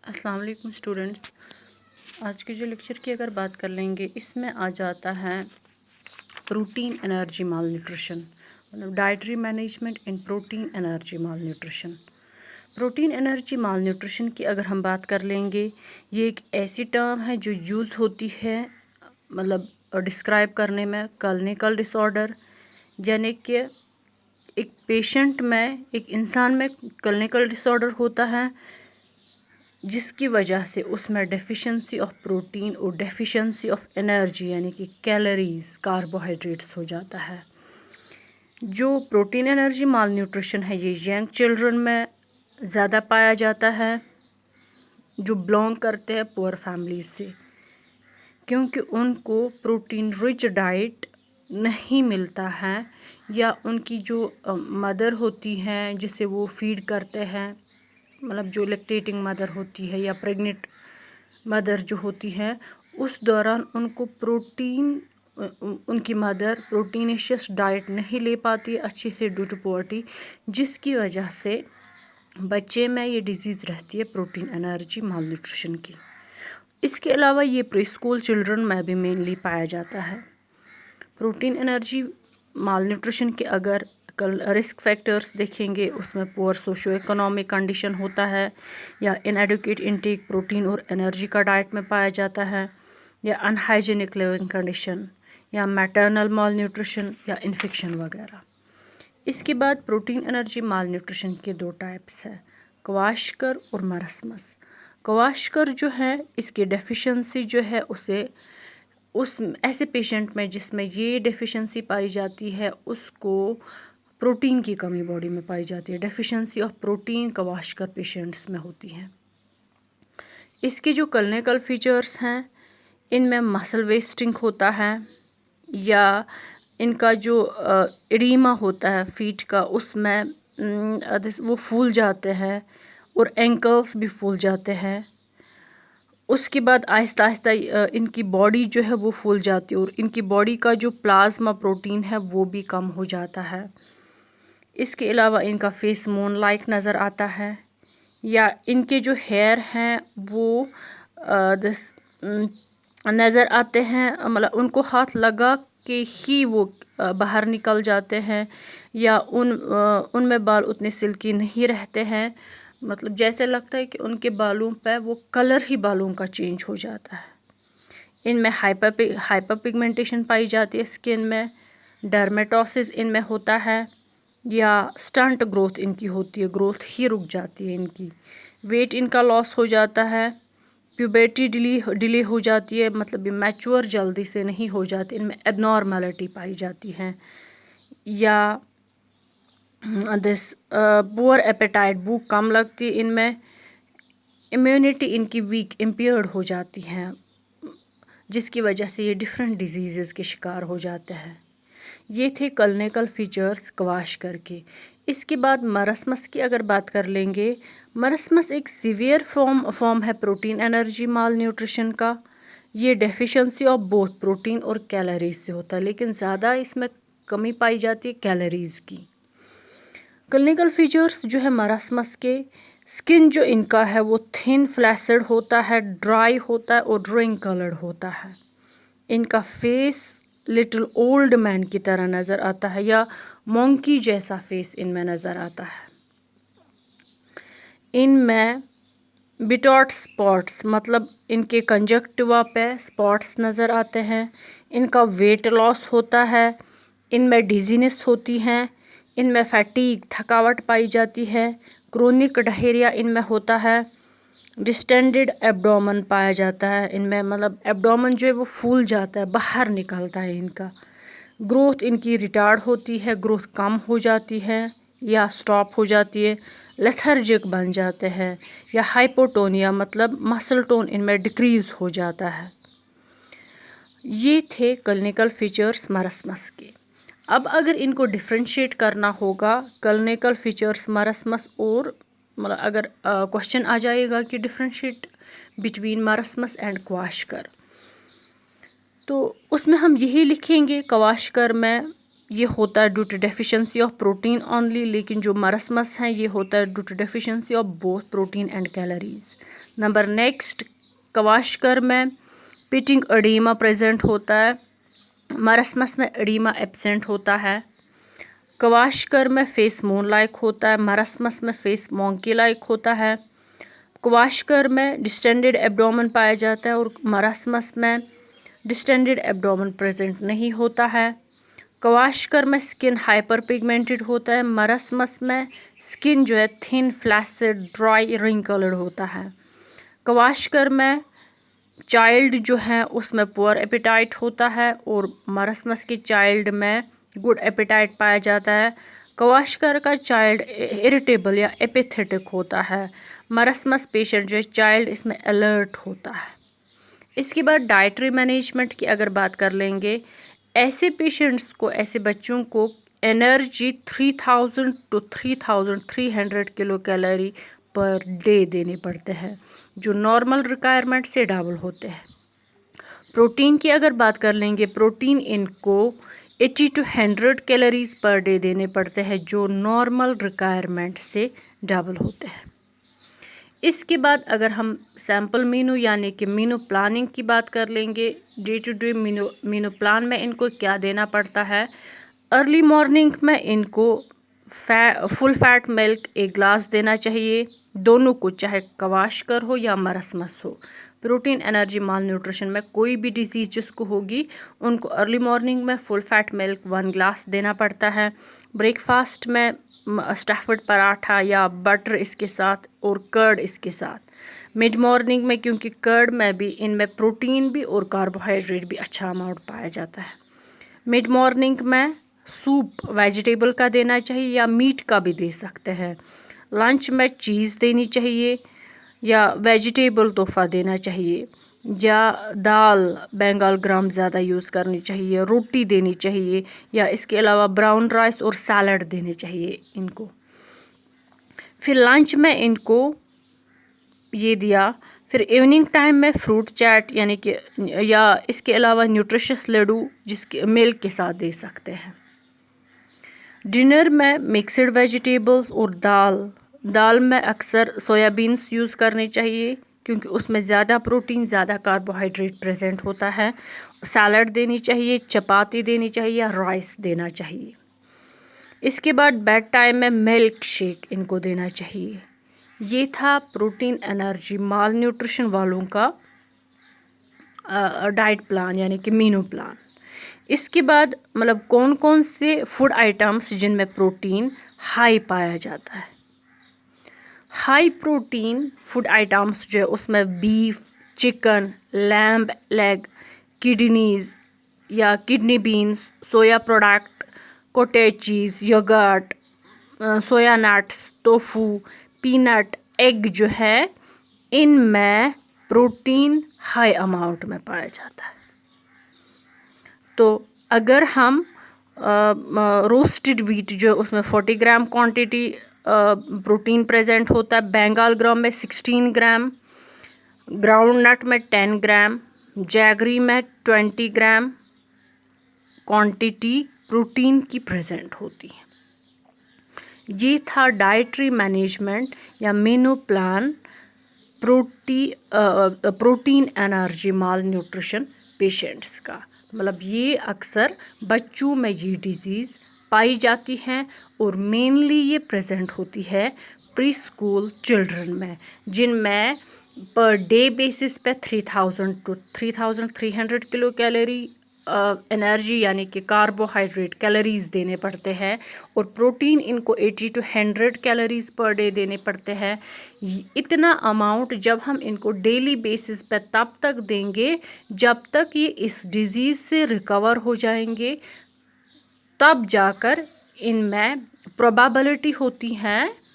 अस्सलाम वालेकुम स्टूडेंट्स। आज के जो लेक्चर की अगर बात कर लेंगे, इसमें आ जाता है प्रोटीन एनर्जी माल न्यूट्रिशन, मतलब डाइटरी मैनेजमेंट इन प्रोटीन एनर्जी माल न्यूट्रिशन। प्रोटीन एनर्जी माल न्यूट्रिशन की अगर हम बात कर लेंगे, ये एक ऐसी टर्म है जो यूज़ होती है मतलब डिस्क्राइब करने में क्लिनिकल डिसऑर्डर, यानी कि एक पेशेंट में, एक इंसान में क्लिनिकल डिसऑर्डर होता है जिसकी वजह से उसमें डेफिशिएंसी ऑफ प्रोटीन और डेफिशिएंसी ऑफ एनर्जी यानी कि कैलोरीज, कार्बोहाइड्रेट्स हो जाता है। जो प्रोटीन एनर्जी माल न्यूट्रिशन है, ये यंग चिल्ड्रन में ज़्यादा पाया जाता है जो बिलोंग करते हैं पुअर फैमिलीज से, क्योंकि उनको प्रोटीन रिच डाइट नहीं मिलता है, या उनकी जो मदर होती हैं जिसे वो फीड करते हैं, मतलब जो लैक्टेटिंग मदर होती है या प्रेग्नेंट मदर जो होती है, उस दौरान उनको उनकी मदर प्रोटीनिशियस डाइट नहीं ले पाती अच्छे से ड्यू टू पॉवर्टी, जिसकी वजह से बच्चे में ये डिजीज़ रहती है प्रोटीन एनर्जी माल न्यूट्रिशन की। इसके अलावा ये प्री स्कूल चिल्ड्रन में भी मेनली पाया जाता है। प्रोटीन एनर्जी माल न्यूट्रिशन के अगर रिस्क फैक्टर्स देखेंगे, उसमें पुअर सोशो इकोनॉमिक कंडीशन होता है, या इनएडुकेट इनटेक प्रोटीन और एनर्जी का डाइट में पाया जाता है, या अनहाइजीनिक लिविंग कंडीशन, या मैटरनल माल न्यूट्रिशन, या इन्फेक्शन वगैरह। इसके बाद प्रोटीन एनर्जी माल न्यूट्रिशन के दो टाइप्स हैं, क्वाशकर और मरस्मस। क्वाशकर जो है, इसकी डेफिशिएंसी जो है उस ऐसे पेशेंट में जिसमें ये डेफिशिएंसी पाई जाती है, उसको प्रोटीन की कमी बॉडी में पाई जाती है। डेफिशिएंसी ऑफ प्रोटीन क्वाशकर पेशेंट्स में होती है। इसके जो क्लिनिकल फीचर्स हैं, इनमें मसल वेस्टिंग होता है, या इनका जो एडीमा होता है फीट का, उसमें वो फूल जाते हैं और एंकल्स भी फूल जाते हैं। उसके बाद आहिस्ता आहिस्ता इनकी बॉडी जो है वो फूल जाती है, और इनकी बॉडी का जो प्लाज्मा प्रोटीन है वो भी कम हो जाता है। इसके अलावा इनका फेस मून लाइक नज़र आता है, या इनके जो हेयर हैं वो नज़र आते हैं, मतलब उनको हाथ लगा के ही वो बाहर निकल जाते हैं, या उनमें बाल उतने सिल्की नहीं रहते हैं, मतलब जैसे लगता है कि उनके बालों पे वो कलर ही बालों का चेंज हो जाता है। इनमें हाइपर पिगमेंटेशन पाई जाती है स्किन में, डर्मेटोसिस इनमें होता है, या स्टंट ग्रोथ इनकी होती है, ग्रोथ ही रुक जाती है इनकी। वेट इनका लॉस हो जाता है, प्यूबर्टी डिले हो जाती है, मतलब ये मैच्योर जल्दी से नहीं हो जाती, इनमें एबनॉर्मलिटी पाई जाती है, या पुअर एपेटाइट, भूख कम लगती है इनमें, इम्यूनिटी इनकी वीक इम्पेयर्ड हो जाती है, जिसकी वजह से ये डिफरेंट डिजीज़ के शिकार हो जाते हैं। ये थे क्लिनिकल फीचर्स क्वाशकर के। इसके बाद मरस्मस की अगर बात कर लेंगे, मरस्मस एक सीवियर फॉर्म है प्रोटीन एनर्जी माल न्यूट्रिशन का। ये डेफिशिएंसी ऑफ बोथ प्रोटीन और कैलोरीज से होता है, लेकिन ज़्यादा इसमें कमी पाई जाती है कैलोरीज की। क्लिनिकल फीचर्स जो है मरस्मस के, स्किन जो इनका है वो थिन फ्लैसिड होता है, ड्राई होता है और ड्रिंक कलर्ड होता है। इनका फेस लिटिल ओल्ड मैन की तरह नज़र आता है, या मोंकी जैसा फेस इनमें नज़र आता है। इनमें बिटॉट स्पॉट्स, मतलब इनके कंजक्टिवा पे स्पॉट्स नज़र आते हैं। इनका वेट लॉस होता है, इनमें डिजीनेस होती हैं, इनमें फैटीग, थकावट पाई जाती है, क्रोनिक डायरिया इनमें होता है, डिस्टेंडेड एब्डोमेन पाया जाता है इनमें, मतलब एब्डोमेन जो है वो फूल जाता है, बाहर निकलता है इनका। ग्रोथ इनकी रिटार्ड होती है, ग्रोथ कम हो जाती है या स्टॉप हो जाती है, लेथर्जिक बन जाते हैं, या हाइपोटोनिया, मतलब मसल टोन इनमें डिक्रीज हो जाता है। ये थे क्लिनिकल फीचर्स मरस्मस के। अब अगर इनको डिफ्रेंशिएट करना होगा क्लिनिकल फीचर्स मरस्मस और, मतलब अगर क्वेश्चन आ जाएगा कि डिफ्रेंशिएट बिटवीन मरस्मस एंड क्वाशकर, तो उसमें हम यही लिखेंगे, क्वाशकर में ये होता है due to deficiency of protein only, लेकिन जो मरसमस है ये होता है due to deficiency of both protein and calories. Number next, kwashiorkor में पिटिंग एडीमा प्रेजेंट होता है, मरसमस में एडीमा एब्सेंट होता है। क्वाशकर में फेस मून लाइक होता है, मरसमस में फेस मॉन्की लाइक होता है। क्वाशकर में डिस्टेंडेड एब्डोमेन पाया जाता है और मरसमस में डिस्टेंडेड एब्डोमेन प्रेजेंट नहीं होता है। क्वाशकर में स्किन हाइपर पिगमेंटेड होता है, मरसमस में स्किन जो है thin flaccid dry ring coloured होता है। क्वाशकर में चाइल्ड जो है उसमें पुअर एपेटाइट होता है और मरसमस के चाइल्ड में गुड एपेटाइट पाया जाता है। क्वाशकर का चाइल्ड इरिटेबल या एपेथेटिक होता है, मरसमस पेशेंट जो है चाइल्ड इसमें अलर्ट होता है। इसके बाद डाइटरी मैनेजमेंट की अगर बात कर लेंगे, ऐसे पेशेंट्स को, ऐसे बच्चों को energy 3000 to 3300 kilo calorie per day देने पड़ते हैं, जो नॉर्मल रिक्वायरमेंट से डबल होते हैं। प्रोटीन की अगर बात कर लेंगे, प्रोटीन इनको 80 to 100 कैलोरीज पर डे देने पड़ते हैं, जो नॉर्मल रिक्वायरमेंट से डबल होते हैं। इसके बाद अगर हम सैम्पल मीनू यानी कि मीनू प्लानिंग की बात कर लेंगे, day to day menu plan में इनको क्या देना पड़ता है। अर्ली मॉर्निंग में इनको फुल फैट मिल्क 1 ग्लास देना चाहिए, दोनों को, चाहे क्वाशकर हो या मरसमस हो। प्रोटीन एनर्जी माल न्यूट्रिशन में कोई भी डिजीज़ जिसको होगी उनको अर्ली मॉर्निंग में फुल फैट मिल्क 1 ग्लास देना पड़ता है। ब्रेकफास्ट में स्टफ्ड पराठा या बटर इसके साथ और कर्ड इसके साथ। मिड मॉर्निंग में, क्योंकि कर्ड में भी, इनमें प्रोटीन भी और कार्बोहाइड्रेट भी अच्छा अमाउंट पाया जाता है, मिड मॉर्निंग में सूप वेजिटेबल का देना चाहिए या मीट का भी दे सकते हैं। लंच में चीज़ देनी चाहिए या वेजिटेबल तोहफा देना चाहिए, या दाल बंगाल ग्राम ज़्यादा यूज़ करनी चाहिए, रोटी देनी चाहिए, या इसके अलावा ब्राउन राइस और सैलड देने चाहिए इनको। फिर लंच में इनको ये दिया, फिर इवनिंग टाइम में फ्रूट चैट यानी कि, या इसके अलावा न्यूट्रिशियस लड्डू जिसके मिल्क के साथ दे सकते हैं। डिनर में मिक्सड वेजिटेबल्स और दाल में अक्सर सोयाबीन्स यूज़ करने चाहिए क्योंकि उसमें ज़्यादा प्रोटीन, ज़्यादा कार्बोहाइड्रेट प्रेजेंट होता है। सैलड देनी चाहिए, चपाती देनी चाहिए या राइस देना चाहिए। इसके बाद बेड टाइम में मिल्क शेक इनको देना चाहिए। ये था प्रोटीन एनर्जी माल न्यूट्रिशन वालों का डाइट प्लान यानी कि मीनू प्लान। इसके बाद मतलब कौन कौन से फूड आइटम्स जिनमें प्रोटीन हाई पाया जाता है। हाई प्रोटीन फूड आइटम्स जो है उसमें beef, chicken, lamb leg, kidneys या kidney beans, soya product, cottage cheese, yogurt, soya nuts, tofu, peanut, egg जो है, इनमें प्रोटीन हाई अमाउंट में पाया जाता है। तो अगर हम रोस्टेड व्हीट जो उसमें 40 ग्राम क्वांटिटी प्रोटीन प्रेजेंट होता है, बंगाल ग्राम में 16 ग्राम, ग्राउंड नट में 10 ग्राम, जैगरी में 20 ग्राम क्वांटिटी प्रोटीन की प्रेजेंट होती है। ये था डाइटरी मैनेजमेंट या मेनू प्लान प्रोटीन एनर्जी माल न्यूट्रिशन पेशेंट्स का। मतलब ये अक्सर बच्चों में ये डिज़ीज़ पाई जाती हैं और मेनली ये प्रेजेंट होती है प्री स्कूल चिल्ड्रन में, जिनमें पर डे बेसिस पे 3000 to 3300 किलो कैलोरी एनर्जी यानी कि कार्बोहाइड्रेट कैलोरीज़ देने पड़ते हैं और प्रोटीन इनको 80 to 100 कैलोरीज़ पर डे देने पड़ते हैं। इतना अमाउंट जब हम इनको डेली बेसिस पे तब तक देंगे जब तक ये इस डिज़ीज़ से रिकवर हो जाएंगे, तब जाकर इनमें प्रोबेबिलिटी होती है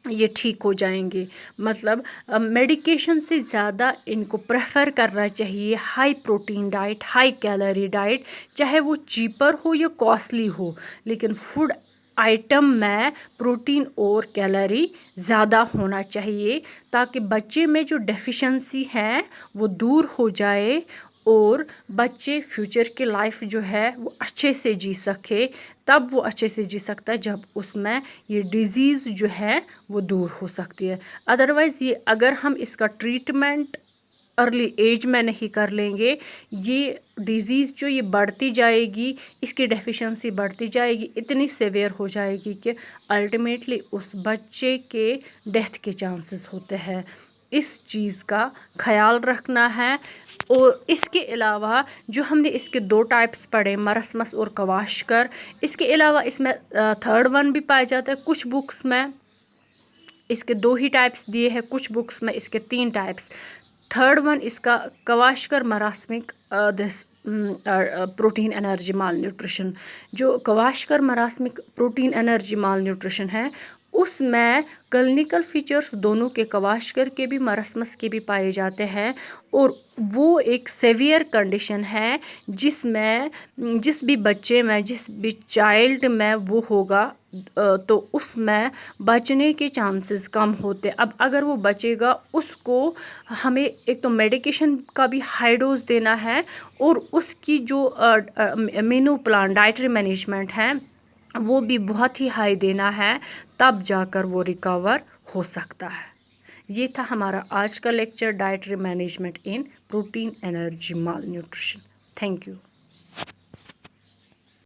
ये ठीक हो जाएंगे। मतलब मेडिकेशन से ज़्यादा इनको प्रेफर करना चाहिए high protein diet, high calorie diet, चाहे वो चीपर हो या कॉस्टली हो, लेकिन फूड आइटम में प्रोटीन और कैलोरी ज़्यादा होना चाहिए ताकि बच्चे में जो डेफिशिएंसी है वो दूर हो जाए और बच्चे फ्यूचर की लाइफ जो है वो अच्छे से जी सके, तब वो अच्छे से जी सकता है जब उसमें ये डिज़ीज़ जो है वो दूर हो सकती है। अदरवाइज़ ये अगर हम इसका ट्रीटमेंट अर्ली एज में नहीं कर लेंगे, ये डिज़ीज़ जो ये बढ़ती जाएगी, इसकी डेफिशिएंसी बढ़ती जाएगी, इतनी सेवियर हो जाएगी कि अल्टीमेटली उस बच्चे के डेथ के चांसेस होते हैं। इस चीज़ का ख्याल रखना है। और इसके अलावा जो हमने इसके 2 टाइप्स पढ़े, मरसमस और क्वाशकर, इसके अलावा इसमें थर्ड वन भी पाया जाता है। कुछ बुक्स में इसके 2 ही टाइप्स दिए हैं, कुछ बुक्स में इसके 3 टाइप्स। थर्ड वन इसका kwashiorkor marasmic this protein energy malnutrition. जो kwashiorkor marasmic protein energy malnutrition है, उसमें क्लिनिकल फीचर्स दोनों के, क्वाशकर के भी मरसमस के भी पाए जाते हैं। और वो एक सेवियर कंडीशन है जिसमें जिस भी बच्चे में, जिस भी चाइल्ड में वो होगा तो उसमें बचने के चांसेस कम होते। अब अगर वो बचेगा, उसको हमें एक तो मेडिकेशन का भी हाई डोज देना है और उसकी जो मेनू प्लान, डाइटरी मैनेजमेंट है, वो भी बहुत ही हाई देना है, तब जाकर वो रिकवर हो सकता है। ये था हमारा आज का lecture, dietary management in protein energy mall nutrition. Thank you.